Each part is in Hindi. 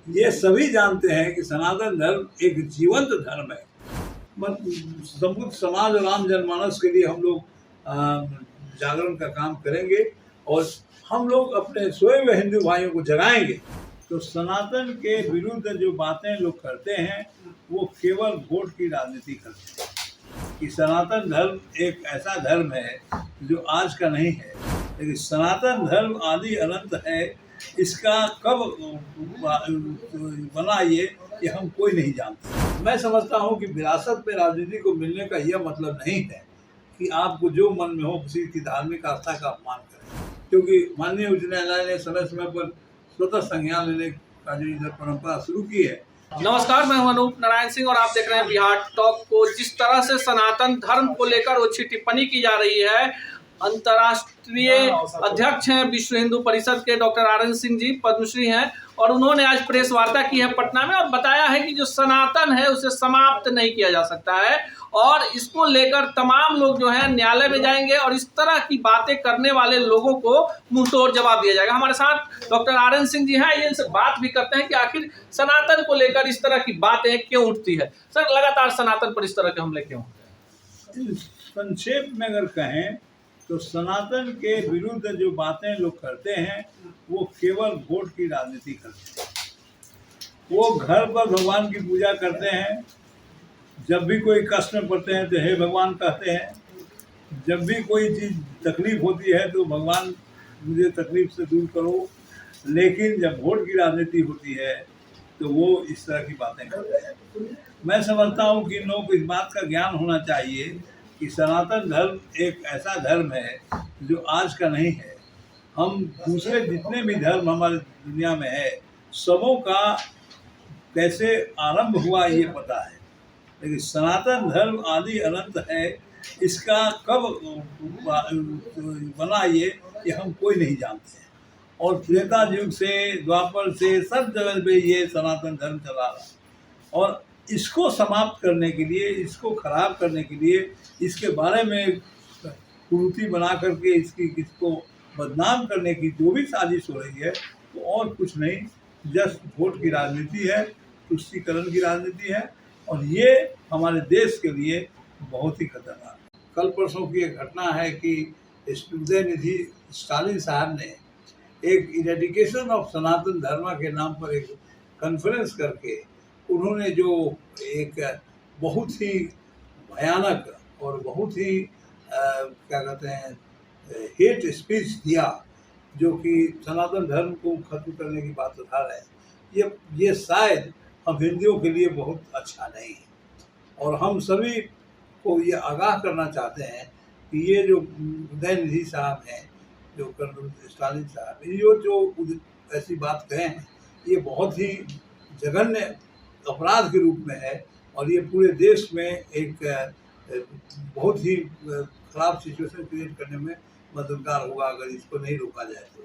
ये सभी जानते हैं कि सनातन धर्म एक जीवंत धर्म है। संपूर्ण समाज और राम जनमानस के लिए हम लोग जागरण का काम करेंगे और हम लोग अपने स्वयं हिंदू भाइयों को जगाएंगे। तो सनातन के विरुद्ध जो बातें लोग करते हैं वो केवल वोट की राजनीति करते हैं कि सनातन धर्म एक ऐसा धर्म है जो आज का नहीं है, लेकिन सनातन धर्म आदि अनंत है। इसका कब बना ये हम कोई नहीं जानते। मैं समझता हूँ कि विरासत में राजनीति को मिलने का यह मतलब नहीं है कि आपको जो मन में हो किसी की धार्मिक आस्था का अपमान करें, क्योंकि माननीय उच्च न्यायालय ने समय समय पर स्वतः संज्ञान लेने का जो इधर परंपरा शुरू की है। नमस्कार, मैं अनूप नारायण सिंह और आप देख रहे हैं बिहार टॉक को। जिस तरह से सनातन धर्म को लेकर अच्छी टिप्पणी की जा रही है, अंतर्राष्ट्रीय अध्यक्ष हैं विश्व हिंदू परिषद के doctor R N Singh ji, Padmashri हैं, और उन्होंने आज प्रेस वार्ता की है पटना में और बताया है कि जो सनातन है उसे समाप्त नहीं किया जा सकता है और इसको लेकर तमाम लोग जो है न्यायालय में जाएंगे और इस तरह की बातें करने वाले लोगों को मुंहतोड़ जवाब दिया जाएगा। हमारे साथ doctor R N Singh ji हैं, ये इनसे बात भी करते हैं कि आखिर सनातन को लेकर इस तरह की बातें क्यों उठती है। सर, लगातार सनातन पर इस तरह के हमले क्यों होते हैं? संक्षेप में अगर कहें तो सनातन के विरुद्ध जो बातें लोग करते हैं वो केवल वोट की राजनीति करते हैं। वो घर पर भगवान की पूजा करते हैं, जब भी कोई कष्ट में पड़ते हैं तो हे भगवान कहते हैं, जब भी कोई चीज़ तकलीफ होती है तो भगवान मुझे तकलीफ से दूर करो। लेकिन जब वोट की राजनीति होती है तो वो इस तरह की बातें करते हैं। मैं समझता हूँ कि इन लोगों को इस बात का ज्ञान होना चाहिए कि सनातन धर्म एक ऐसा धर्म है जो आज का नहीं है। हम दूसरे जितने भी धर्म हमारे दुनिया में है सबों का कैसे आरंभ हुआ ये पता है, लेकिन सनातन धर्म आदि अनंत है। इसका कब बना ये हम कोई नहीं जानते हैं। और त्रेता युग से द्वापर से सब जगह पे ये सनातन धर्म चला रहा और इसको समाप्त करने के लिए, इसको खराब करने के लिए, इसके बारे में कुरीति बना करके इसको बदनाम करने की जो भी साजिश हो रही है वो और कुछ नहीं, जस्ट वोट की राजनीति है, तुष्टीकरण की राजनीति है और ये हमारे देश के लिए बहुत ही खतरनाक है। कल परसों की एक घटना है कि उदयनिधि स्टालिन साहब ने एक इरेडिकेशन ऑफ सनातन धर्म के नाम पर एक कॉन्फ्रेंस करके उन्होंने जो एक बहुत ही भयानक और बहुत ही क्या कहते हैं हेट स्पीच दिया, जो कि सनातन धर्म को खत्म करने की बात उठा रहे हैं। ये शायद हम हिंदुओं के लिए बहुत अच्छा नहीं है और हम सभी को ये आगाह करना चाहते हैं कि ये जो उदयनिधि साहब हैं, जो स्टालिन साहब, ये जो ऐसी बात कहे हैं ये बहुत ही जघन्य अपराध के रूप में है और ये पूरे देश में एक बहुत ही खराब सिचुएशन क्रिएट करने में मददगार होगा अगर इसको नहीं रोका जाए तो।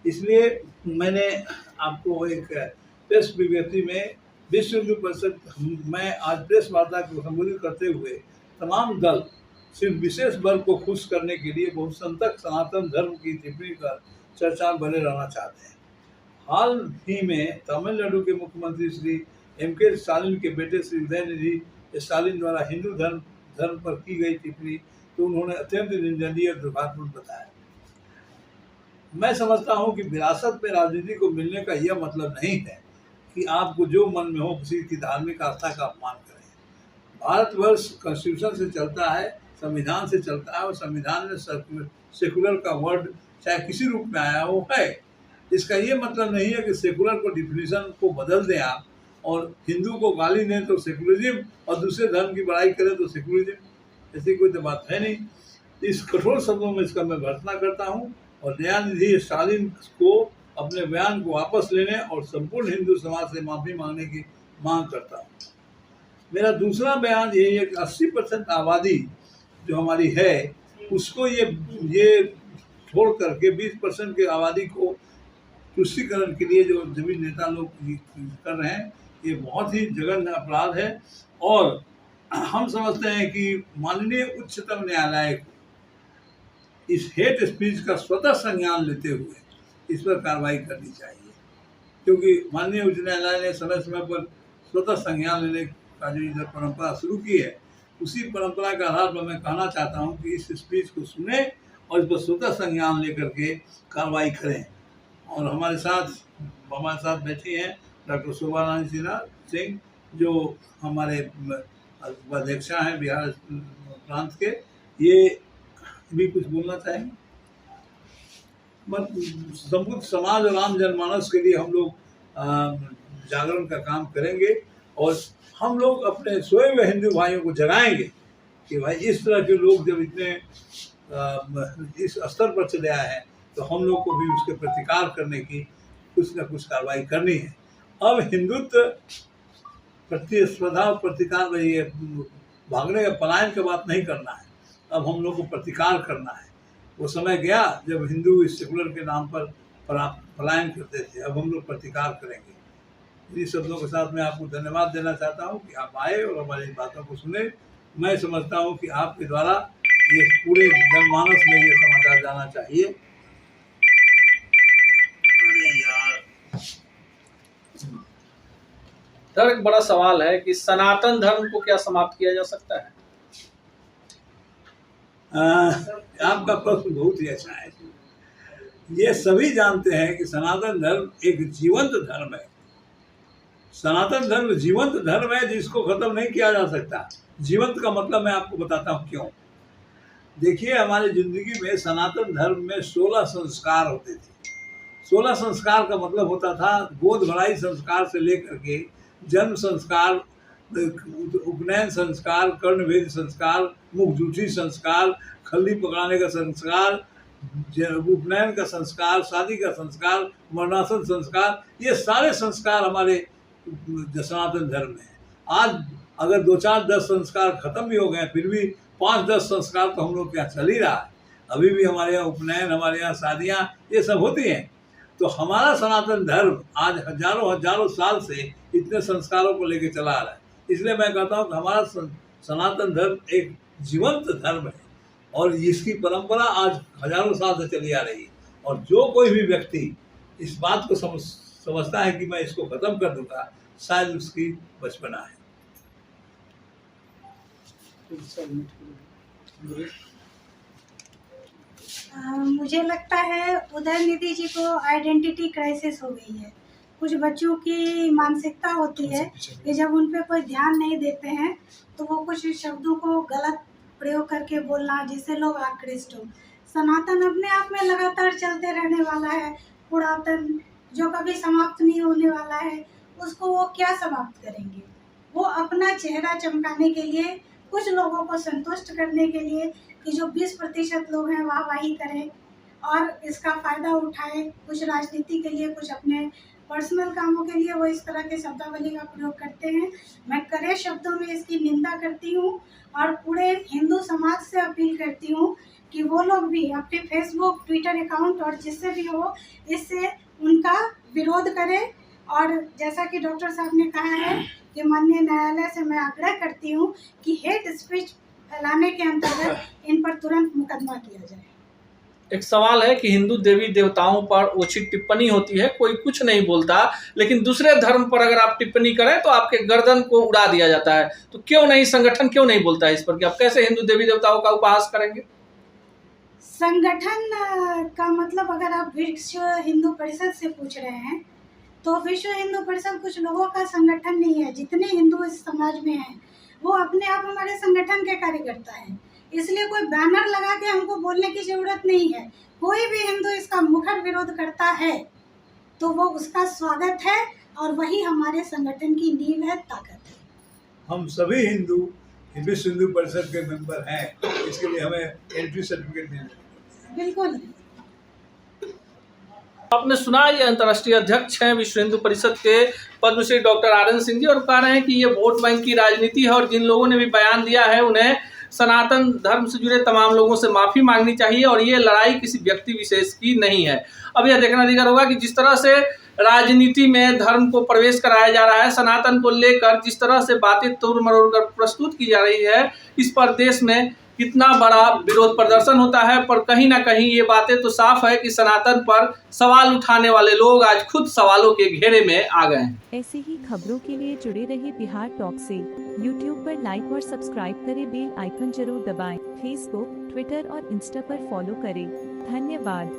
इसलिए मैंने आपको एक प्रेस विज्ञप्ति में विश्व हिंदू परिषद में आज प्रेस वार्ता को संबोधित करते हुए तमाम दल सिर्फ विशेष वर्ग को खुश करने के लिए बहुसंख्यक सनातन धर्म की टिप्पणी कर चर्चा में बने रहना चाहते हैं। हाल ही में तमिलनाडु के मुख्यमंत्री श्री एम.के. स्टालिन के बेटे श्री उदयनिधि स्टालिन द्वारा हिंदू धर्म पर की गई टिप्पणी तो उन्होंने अत्यंत निंदनीय और दुर्भाग्यपूर्ण बताया। मैं समझता हूं कि विरासत में राजनीति को मिलने का यह मतलब नहीं है कि आपको जो मन में हो किसी की धार्मिक आस्था का अपमान करें। भारतवर्ष कॉन्स्टिट्यूशन से चलता है, संविधान से चलता है और संविधान में सेकुलर का वर्ड चाहे किसी रूप में आया हो है। इसका ये मतलब नहीं है कि सेकुलर को डिफिनीशन को बदल दें आप और हिंदू को गाली दें तो सेकुलरिज्म और दूसरे धर्म की बड़ाई करें तो सेकुलरिज्म, ऐसी कोई तो बात है नहीं। इस कठोर शब्दों में इसका मैं भर्त्सना करता हूँ और न्यायाधीश स्टालिन को अपने बयान को वापस लेने और संपूर्ण हिंदू समाज से माफ़ी मांगने की मांग करता हूँ। मेरा दूसरा बयान यही है कि 80% आबादी जो हमारी है उसको ये छोड़ करके 20% की आबादी को तुष्टीकरण के लिए जो सभी नेता लोग कर रहे हैं ये बहुत ही जघन्य अपराध है और हम समझते हैं कि माननीय उच्चतम न्यायालय को इस हेट स्पीच का स्वतः संज्ञान लेते हुए इस पर कार्रवाई करनी चाहिए। क्योंकि माननीय उच्च न्यायालय ने समय समय पर स्वतः संज्ञान लेने का जो इधर परंपरा शुरू की है, उसी परंपरा के आधार पर मैं कहना चाहता हूँ कि इस स्पीच को सुने और इस पर स्वतः संज्ञान लेकर के कार्रवाई करें। और हमारे साथ बैठी हैं डॉक्टर शोभारानी सिंह, जो हमारे उपाध्यक्षा हैं बिहार प्रांत के। ये भी कुछ बोलना चाहेंगे? संपूर्ण समाज और आम जनमानस के लिए हम लोग जागरण का काम करेंगे और हम लोग अपने स्वयं हिंदू भाइयों को जगाएंगे कि भाई इस तरह के लोग जब इतने इस स्तर पर चले आए हैं तो हम लोग को भी उसके प्रतिकार करने की कुछ न कुछ कार्रवाई करनी है। अब हिंदुत्व प्रतिस्पर्धा और प्रतिकार में ये भागने या पलायन की बात नहीं करना है, अब हम लोग को प्रतिकार करना है। वो समय गया जब हिंदू इस सेकुलर के नाम पर पलायन करते थे, अब हम लोग प्रतिकार करेंगे। इन्हीं शब्दों के साथ मैं आपको धन्यवाद देना चाहता हूँ कि आप आए और हमारी बातों को सुने। मैं समझता हूँ कि आपके द्वारा ये पूरे जनमानस में ये समाचार जाना चाहिए। अरे यार, सर एक बड़ा सवाल है कि सनातन धर्म को क्या समाप्त किया जा सकता है? आपका प्रश्न बहुत ही अच्छा है। ये सभी जानते हैं कि सनातन धर्म एक जीवंत धर्म है। सनातन धर्म जीवंत धर्म है जिसको खत्म नहीं किया जा सकता। जीवंत का मतलब मैं आपको बताता हूँ क्यों। देखिए, हमारी जिंदगी में सनातन धर्म में 16 संस्कार होते थे। 16 संस्कार का मतलब होता था गोद भराई संस्कार से लेकर के जन्म संस्कार, उपनयन संस्कार, कर्णभेद संस्कार, मुख जूठी संस्कार, खल्ली पकड़ाने का संस्कार, उपनयन का संस्कार, शादी का संस्कार, मरणासन संस्कार, ये सारे संस्कार हमारे सनातन धर्म में है। आज अगर 2-4-10 संस्कार खत्म भी हो गए, फिर भी 5-10 संस्कार तो हम लोग के यहाँ चल ही रहा है। अभी भी हमारे यहाँ उपनयन, हमारे यहाँ शादियाँ, ये सब होती हैं। तो हमारा सनातन धर्म आज हजारों साल से इतने संस्कारों को लेकर चला आ रहा है। इसलिए मैं कहता हूँ कि हमारा सनातन धर्म एक जीवंत धर्म है और इसकी परंपरा आज हजारों साल से चली आ रही है। और जो कोई भी व्यक्ति इस बात को समझता है कि मैं इसको खत्म कर दूंगा, शायद उसकी बचपना है। मुझे लगता है उदयनिधि जी को आइडेंटिटी क्राइसिस हो गई है। कुछ बच्चों की मानसिकता होती है कि जब उन पे कोई ध्यान नहीं देते हैं तो वो कुछ शब्दों को गलत प्रयोग करके बोलना, जिससे लोग आकृष्ट हो। सनातन अपने आप में लगातार चलते रहने वाला है। पुरातन जो कभी समाप्त नहीं होने वाला है, उसको वो क्या समाप्त करेंगे? वो अपना चेहरा चमकाने के लिए, कुछ लोगों को संतुष्ट करने के लिए कि जो 20% लोग हैं वाहवाही करें और इसका फ़ायदा उठाएं, कुछ राजनीति के लिए, कुछ अपने पर्सनल कामों के लिए वो इस तरह के शब्दावली का प्रयोग करते हैं। मैं कड़े शब्दों में इसकी निंदा करती हूँ और पूरे हिंदू समाज से अपील करती हूँ कि वो लोग भी अपने फेसबुक, ट्विटर अकाउंट और जिससे भी हो, इससे उनका विरोध करें। और जैसा कि डॉक्टर साहब ने कहा है कि माननीय न्यायालय से मैं आग्रह करती हूँ कि हेट स्पीच फैलाने के अंतर्गत इन पर तुरंत मुकदमा किया जाए। एक सवाल है कि हिंदू देवी देवताओं पर उचित टिप्पणी होती है, कोई कुछ नहीं बोलता, लेकिन दूसरे धर्म पर अगर आप टिप्पणी करें तो आपके गर्दन को उड़ा दिया जाता है। तो क्यों नहीं, संगठन क्यों नहीं बोलता है इस पर कि आप कैसे हिंदू देवी देवताओं का उपहास करेंगे? संगठन का मतलब अगर आप विश्व हिंदू परिषद से पूछ रहे हैं तो विश्व हिंदू परिषद कुछ लोगों का संगठन नहीं है। जितने हिंदू इस समाज में हैं वो अपने आप हमारे संगठन के कार्यकर्ता हैं। इसलिए कोई बैनर लगा के हमको बोलने की जरूरत नहीं है। कोई भी हिंदू इसका मुखर विरोध करता है तो वो उसका स्वागत है और वही हमारे संगठन की नींव है, ताकत है। हम सभी हिंदू विश्व हिंदू परिषद के मेंबर हैं, इसके लिए हमें एंट्री सर्टिफिकेट देना है। बिल्कुल। आपने सुना, ये अंतर्राष्ट्रीय अध्यक्ष हैं विश्व हिंदू परिषद के पद्मश्री डॉक्टर आर.एन. सिंह जी, और कह रहे हैं कि ये वोट बैंक की राजनीति है और जिन लोगों ने भी बयान दिया है उन्हें सनातन धर्म से जुड़े तमाम लोगों से माफ़ी मांगनी चाहिए और ये लड़ाई किसी व्यक्ति विशेष की नहीं है। अब यह देखना अधिकार होगा कि जिस तरह से राजनीति में धर्म को प्रवेश कराया जा रहा है, सनातन को लेकर जिस तरह से बातें तोड़ मरोड़ कर प्रस्तुत की जा रही है, इस पर देश में कितना बड़ा विरोध प्रदर्शन होता है, पर कहीं ना कहीं ये बातें तो साफ है कि सनातन पर सवाल उठाने वाले लोग आज खुद सवालों के घेरे में आ गए हैं। ऐसी ही खबरों के लिए जुड़े रहिए बिहार टॉक से। यूट्यूब पर लाइक और सब्सक्राइब करें, बेल आइकन जरूर दबाएं। फेसबुक, ट्विटर और इंस्टा पर फॉलो करें। धन्यवाद।